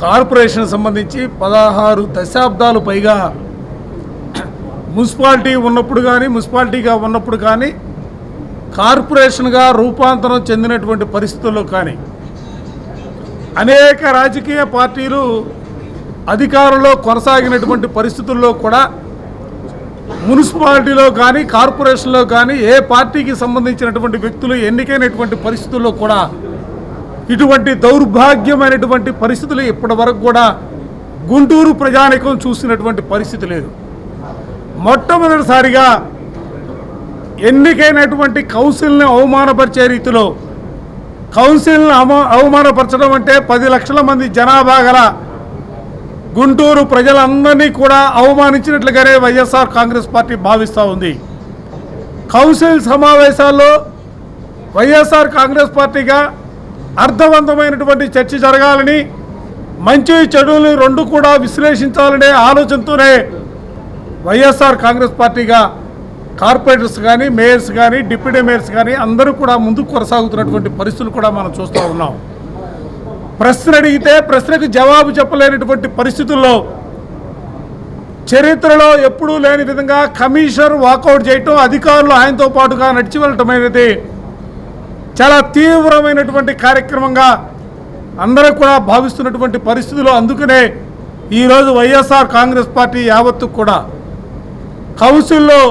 Corporation సంబంధించి 16 దశాబ్దాలు పైగా మున్సిపాలిటీ ఉన్నప్పుడు కానీ మున్సిపాలిటీగా ఉన్నప్పుడు కానీ కార్పొరేషన్గా రూపాంతరం చెందినటువంటి పరిస్థితుల్లో కానీ అనేక రాజకీయ పార్టీలు అధికారంలో కొనసాగినటువంటి పరిస్థితుల్లో కూడా మున్సిపాలిటీలో కానీ కార్పొరేషన్లో కానీ ఏ పార్టీకి సంబంధించినటువంటి వ్యక్తులు ఎన్నికైనటువంటి పరిస్థితుల్లో కూడా ఇటువంటి దౌర్భాగ్యమైనటువంటి పరిస్థితులు ఇప్పటి వరకు కూడా గుంటూరు ప్రజానీకం చూసినటువంటి పరిస్థితి లేదు. మొట్టమొదటిసారిగా ఎన్నికైనటువంటి కౌన్సిల్ని అవమానపరిచే రీతిలో కౌన్సిల్ని అవమానపరచడం అంటే 10 లక్షల మంది జనాభా గల గుంటూరు ప్రజలందరినీ కూడా అవమానించినట్లుగానే వైఎస్ఆర్ కాంగ్రెస్ పార్టీ భావిస్తూ ఉంది. కౌన్సిల్ సమావేశాల్లో వైఎస్ఆర్ కాంగ్రెస్ పార్టీగా అర్థవంతమైనటువంటి చర్చ జరగాలని, మంచి చెడులు రెండు కూడా విశ్లేషించాలనే ఆలోచనతోనే వైఎస్ఆర్ కాంగ్రెస్ పార్టీగా కార్పొరేటర్స్ కానీ మేయర్స్ కానీ డిప్యూటీ మేయర్స్ కానీ అందరూ కూడా ముందుకు కొనసాగుతున్నటువంటి పరిస్థితులు కూడా మనం చూస్తూ ఉన్నాం. ప్రశ్న అడిగితే ప్రశ్నకు జవాబు చెప్పలేనటువంటి పరిస్థితుల్లో చరిత్రలో ఎప్పుడూ లేని విధంగా కమిషనర్ వాకౌట్ చేయటం, అధికారులు ఆయనతో పాటుగా నడిచి వెళ్ళటం అనేది చాలా తీవ్రమైనటువంటి కార్యక్రమంగా అందరూ కూడా భావిస్తున్నటువంటి పరిస్థితుల్లో అందుకనే ఈరోజు వైఎస్ఆర్ కాంగ్రెస్ పార్టీ యావత్తు కూడా కౌన్సిల్లో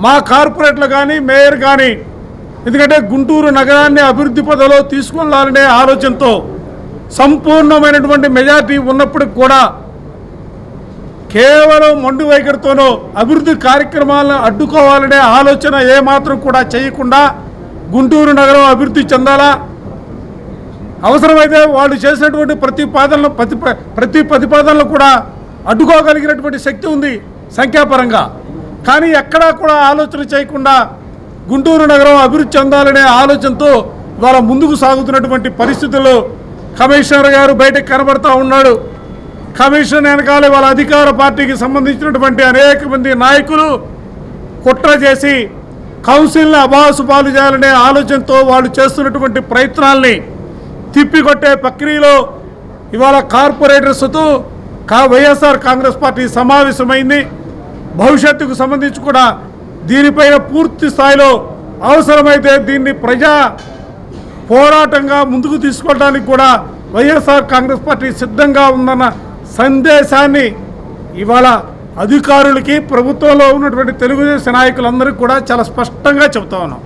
మా కార్పొరేట్లు కానీ మేయర్ కానీ ఎందుకంటే గుంటూరు నగరాన్ని అభివృద్ధి పథంలో తీసుకెళ్లాలనే ఆలోచనతో సంపూర్ణమైనటువంటి మెజార్టీ ఉన్నప్పటికి కూడా కేవలం మొండి వైఖరితోనో అభివృద్ధి కార్యక్రమాలను అడ్డుకోవాలనే ఆలోచన ఏమాత్రం కూడా చేయకుండా గుంటూరు నగరం అభివృద్ధి చెందాలా, అవసరమైతే వాళ్ళు చేసినటువంటి ప్రతి ప్రతిపాదనలు కూడా అడ్డుకోగలిగినటువంటి శక్తి ఉంది సంఖ్యాపరంగా. కానీ ఎక్కడా కూడా ఆలోచన చేయకుండా గుంటూరు నగరం అభివృద్ధి చెందాలనే ఆలోచనతో వాళ్ళ ముందుకు సాగుతున్నటువంటి పరిస్థితుల్లో కమిషనర్ గారు బయటకు కనబడతా ఉన్నాడు. కమిషన్ వెనకాలే వాళ్ళ అధికార పార్టీకి సంబంధించినటువంటి అనేక మంది నాయకులు కుట్ర చేసి కౌన్సిల్ని అబాసుపాలు చేయాలనే ఆలోచనతో వాళ్ళు చేస్తున్నటువంటి ప్రయత్నాల్ని తిప్పికొట్టే ప్రక్రియలో ఇవాళ కార్పొరేటర్స్తో వైఎస్ఆర్ కాంగ్రెస్ పార్టీ సమావేశమైంది. భవిష్యత్తుకు సంబంధించి కూడా దీనిపైన పూర్తి స్థాయిలో అవసరమైతే దీన్ని ప్రజా పోరాటంగా ముందుకు తీసుకోవడానికి కూడా వైఎస్ఆర్ కాంగ్రెస్ పార్టీ సిద్ధంగా ఉందన్న సందేశాన్ని ఇవాళ అధికారులకి ప్రభుత్వంలో ఉన్నటువంటి తెలుగుదేశం నాయకులందరికీ కూడా చాలా స్పష్టంగా చెబుతా ఉన్నాం.